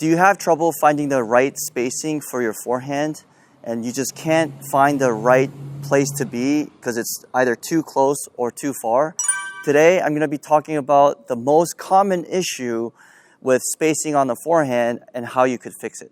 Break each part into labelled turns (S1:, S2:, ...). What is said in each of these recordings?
S1: Do you have trouble finding the right spacing for your forehand and you just can't find the right place to be because it's either too close or too far? Today, I'm going to be talking about the most common issue with spacing on the forehand and how you could fix it.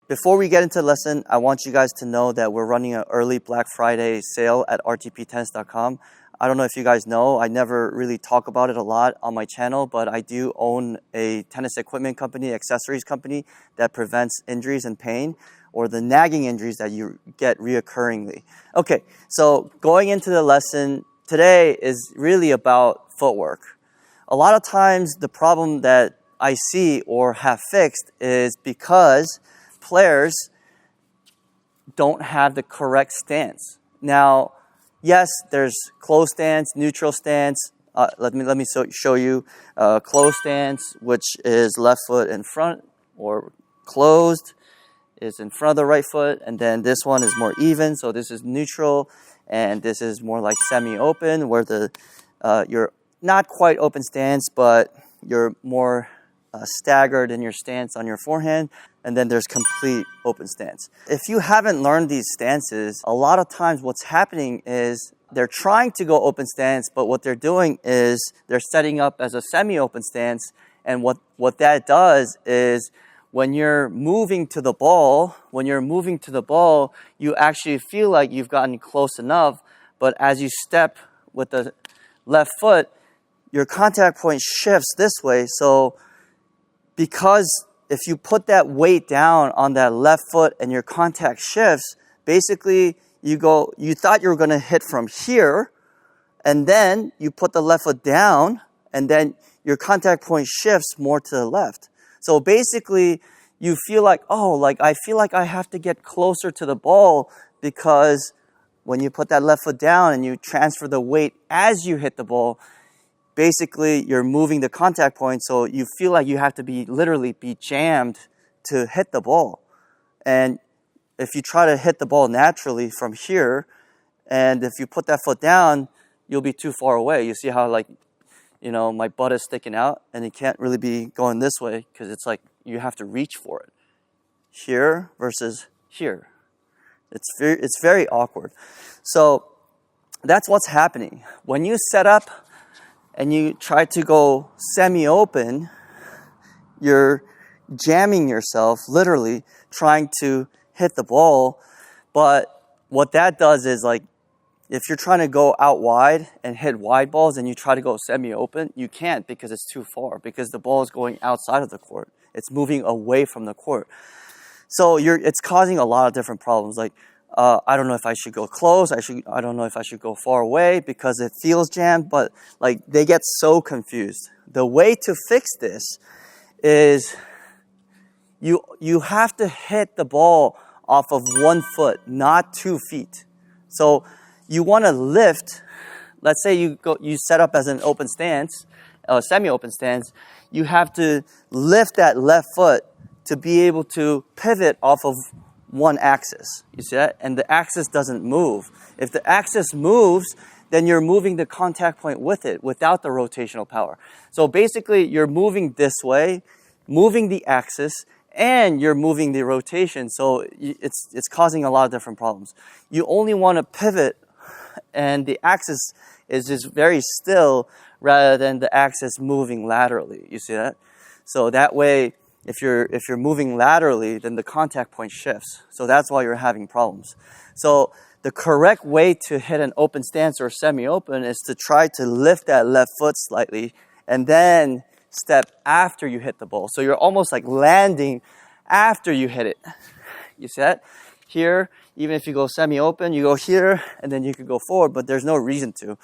S1: Before we get into the lesson, I want you guys to know that we're running an early Black Friday sale at RTPTennis.com. I don't know if you guys know, I never really talk about it a lot on my channel, but I do own a tennis equipment company, accessories company that prevents injuries and pain, or the nagging injuries that you get reoccurringly. Okay, so going into the lesson, today is really about footwork. A lot of times the problem that I see or have fixed is because players don't have the correct stance. Now, yes, there's closed stance, neutral stance. Let me show you closed stance, which is left foot in front, or closed is in front of the right foot, and then this one is more even. So this is neutral, and this is more like semi-open, where you're not quite open stance, but you're more staggered in your stance on your forehand. And then there's complete open stance. If you haven't learned these stances, a lot of times what's happening is they're trying to go open stance, but what they're doing is they're setting up as a semi-open stance. And what that does is when you're moving to the ball, you actually feel like you've gotten close enough, but as you step with the left foot, your contact point shifts this way. So because if you put that weight down on that left foot and your contact shifts, basically you thought you were going to hit from here, and then you put the left foot down, and then your contact point shifts more to the left. So basically you feel like, I feel like I have to get closer to the ball, because when you put that left foot down and you transfer the weight as you hit the ball, basically you're moving the contact point, so you feel like you have to literally be jammed to hit the ball. And if you try to hit the ball naturally from here, and if you put that foot down, you'll be too far away. You see how my butt is sticking out, and it can't really be going this way because it's like you have to reach for it. Here versus here. It's very awkward. So that's what's happening. When you set up and you try to go semi-open, you're jamming yourself, literally trying to hit the ball. But what that does is, if you're trying to go out wide and hit wide balls and you try to go semi-open, you can't, because it's too far, because the ball is going outside of the court. It's moving away from the court. So it's causing a lot of different problems. I don't know if I should go close. I don't know if I should go far away because it feels jammed, but they get so confused. The way to fix this is you have to hit the ball off of 1 foot, not 2 feet. So you want to lift. Let's say you set up as an open stance, semi-open stance. You have to lift that left foot to be able to pivot off of one axis. You see that? And the axis doesn't move. If the axis moves, then you're moving the contact point with it without the rotational power. So basically, you're moving this way, moving the axis, and you're moving the rotation. So it's causing a lot of different problems. You only want to pivot, and the axis is just very still rather than the axis moving laterally. You see that? So that way, if you're moving laterally, then the contact point shifts. So that's why you're having problems. So the correct way to hit an open stance or semi-open is to try to lift that left foot slightly and then step after you hit the ball. So you're almost like landing after you hit it. You see that? Here, even if you go semi-open, you go here, and then you could go forward, but there's no reason to.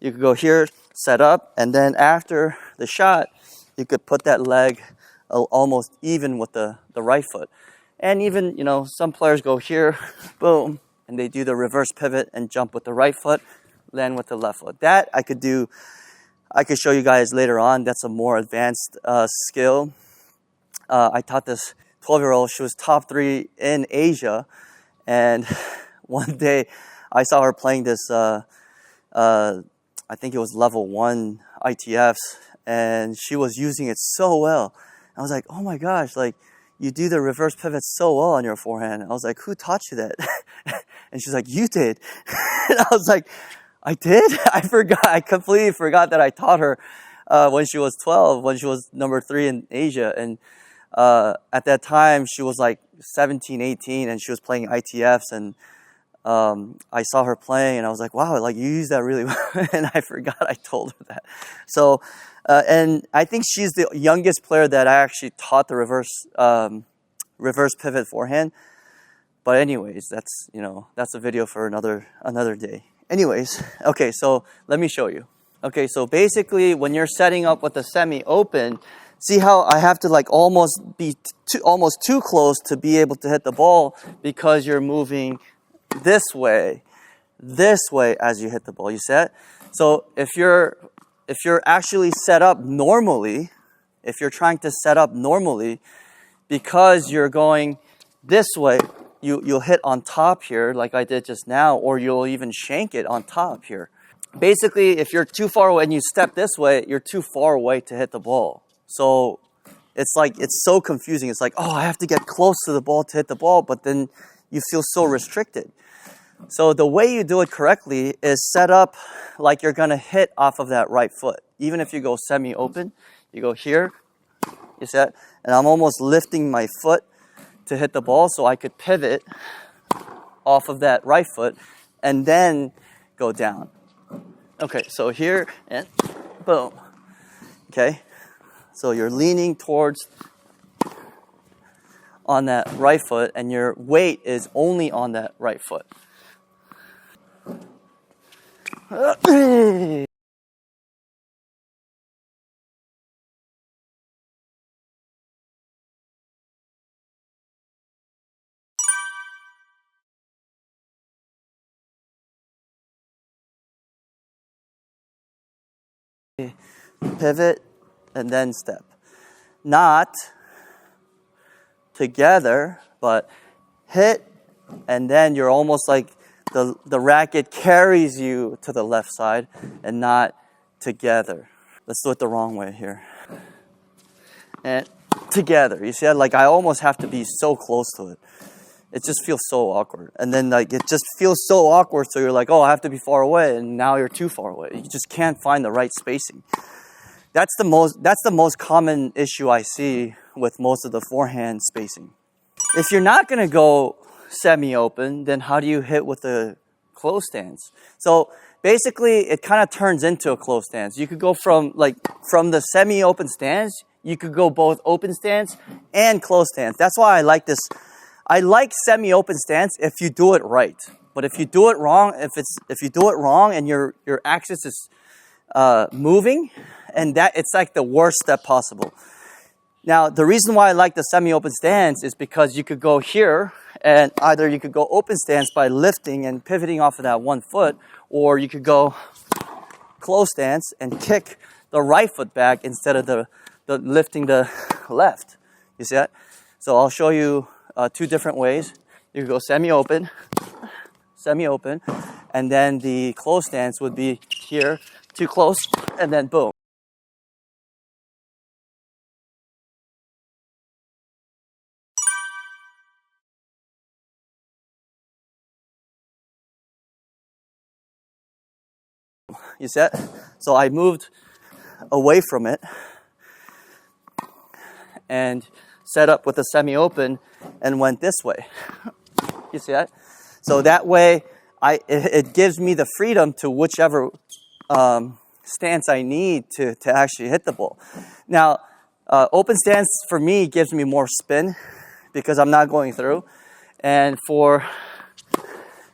S1: You could go here, set up, and then after the shot, you could put that leg almost even with the right foot. And even, some players go here, boom, and they do the reverse pivot and jump with the right foot, land with the left foot. That I could do. I could show you guys later on. That's a more advanced skill. I taught this 12-year-old. She was top 3 in Asia. And one day I saw her playing this, I think it was level 1 ITFs, and she was using it so well. I was like, oh my gosh, like, you do the reverse pivot so well on your forehand. I was like, who taught you that? And she's like, you did. And I was like, I did? I forgot. I completely forgot that I taught her when she was 12, when she was number 3 in Asia. And at that time, she was like 17, 18, and she was playing ITFs. And I saw her playing, and I was like, wow, like, you use that really well. And I forgot I told her that. So, and I think she's the youngest player that I actually taught the reverse pivot forehand. But anyways, that's, you know, that's a video for another day. Anyways, okay, so let me show you. Okay, so basically when you're setting up with the semi-open, see how I have to like almost be almost too close to be able to hit the ball, because you're moving this way as you hit the ball. You see that? So if you're actually set up normally, if you're trying to set up normally, because you're going this way, you'll hit on top here like I did just now, or you'll even shank it on top here. Basically, if you're too far away and you step this way, you're too far away to hit the ball. So it's like, it's so confusing. It's like, oh, I have to get close to the ball to hit the ball, but then you feel so restricted. So the way you do it correctly is set up like you're going to hit off of that right foot. Even if you go semi-open, you go here, you set, and I'm almost lifting my foot to hit the ball so I could pivot off of that right foot and then go down. Okay, so here and boom. Okay, so you're leaning towards on that right foot, and your weight is only on that right foot. Pivot and then step. Not together, but hit, and then you're almost like the racket carries you to the left side and not together. Let's do it the wrong way here. And together. You see that? Like, I almost have to be so close to it. It just feels so awkward. And then like it just feels so awkward, so you're like, oh, I have to be far away, and now you're too far away. You just can't find the right spacing. That's the most common issue I see with most of the forehand spacing. If you're not going to go semi-open, then how do you hit with a close stance? So basically, it kind of turns into a close stance. You could go from the semi-open stance, you could go both open stance and close stance. That's why I like this. I like semi-open stance if you do it right. But if you do it wrong, if you do it wrong and your axis is moving, and that it's like the worst step possible. Now, the reason why I like the semi-open stance is because you could go here, and either you could go open stance by lifting and pivoting off of that one foot, or you could go close stance and kick the right foot back instead of the lifting the left. You see that? So I'll show you two different ways. You could go semi-open, and then the close stance would be here, too close, and then boom. You see that? So I moved away from it and set up with a semi-open and went this way. You see that? So that way, it gives me the freedom to whichever stance I need to actually hit the ball. Now, open stance for me gives me more spin because I'm not going through. And for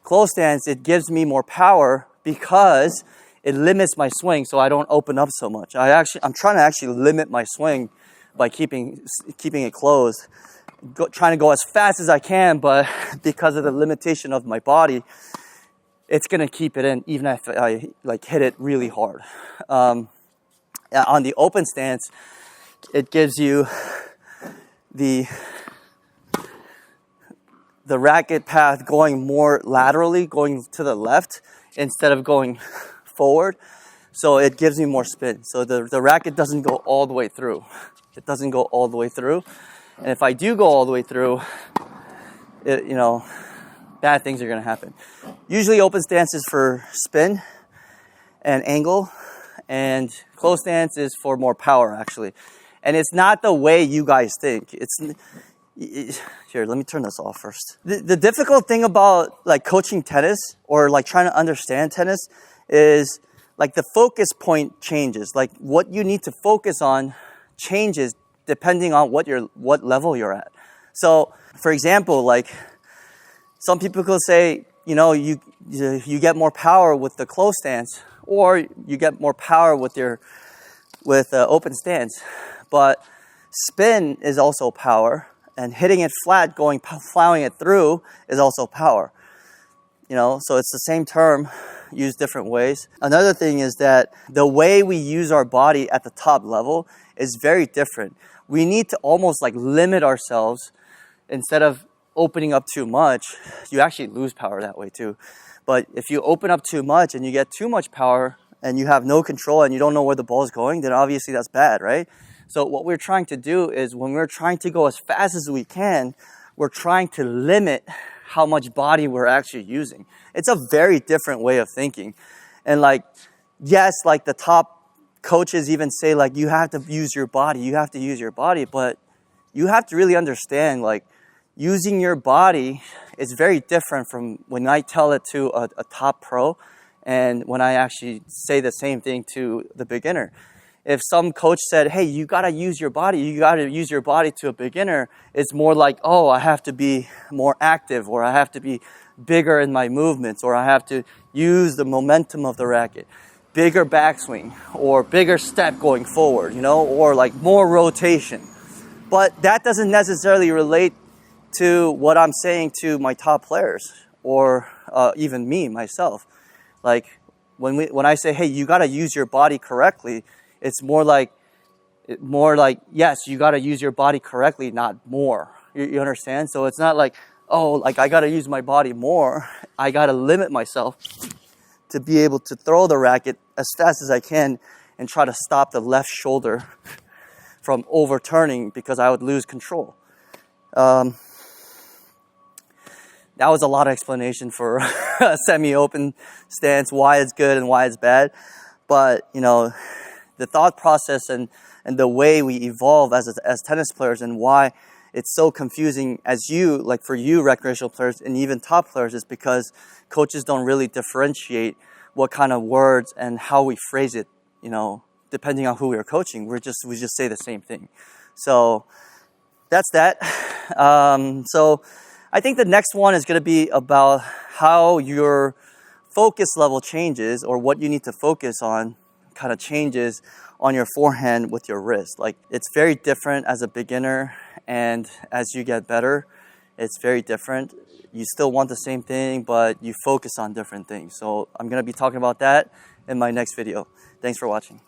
S1: close stance, it gives me more power because it limits my swing so I don't open up so much. I'm trying to actually limit my swing by keeping it closed. Trying to go as fast as I can, but because of the limitation of my body, it's going to keep it in even if I hit it really hard. On the open stance, it gives you the the racket path going more laterally, going to the left instead of going forward. So it gives me more spin. So the racket doesn't go all the way through. It doesn't go all the way through. And if I do go all the way through, bad things are going to happen. Usually open stance is for spin and angle, and closed stance is for more power, actually. And it's not the way you guys think. Here, let me turn this off first. The difficult thing about like coaching tennis or like trying to understand tennis is like the focus point changes. Like what you need to focus on changes depending on what level you're at. So, for example, like some people could say, you get more power with the closed stance, or you get more power with open stance. But spin is also power, and hitting it flat, plowing it through is also power. So it's the same term used different ways. Another thing is that the way we use our body at the top level is very different. We need to almost like limit ourselves instead of opening up too much. You actually lose power that way too. But if you open up too much and you get too much power and you have no control and you don't know where the ball is going, then obviously that's bad, right? So what we're trying to do is when we're trying to go as fast as we can, we're trying to limit how much body we're actually using. It's a very different way of thinking. And like, yes, like the top coaches even say like, you have to use your body, but you have to really understand like, using your body is very different from when I tell it to a top pro and when I actually say the same thing to the beginner. If some coach said, hey, you got to use your body to a beginner, it's more like, oh, I have to be more active, or I have to be bigger in my movements, or I have to use the momentum of the racket, bigger backswing, or bigger step going forward, or like more rotation. But that doesn't necessarily relate to what I'm saying to my top players, or even me, myself. Like when I say, hey, you got to use your body correctly, it's more like, yes, you got to use your body correctly, not more. You understand? So it's not like, oh, like I got to use my body more. I got to limit myself to be able to throw the racket as fast as I can and try to stop the left shoulder from overturning because I would lose control. That was a lot of explanation for a semi-open stance, why it's good and why it's bad. But, the thought process and the way we evolve as tennis players and why it's so confusing for you recreational players and even top players is because coaches don't really differentiate what kind of words and how we phrase it, depending on who we're coaching. We just say the same thing. So that's that. So I think the next one is going to be about how your focus level changes, or what you need to focus on kind of changes on your forehand with your wrist. Like it's very different as a beginner, and as you get better, it's very different. You still want the same thing, but you focus on different things. So I'm going to be talking about that in my next video. Thanks for watching.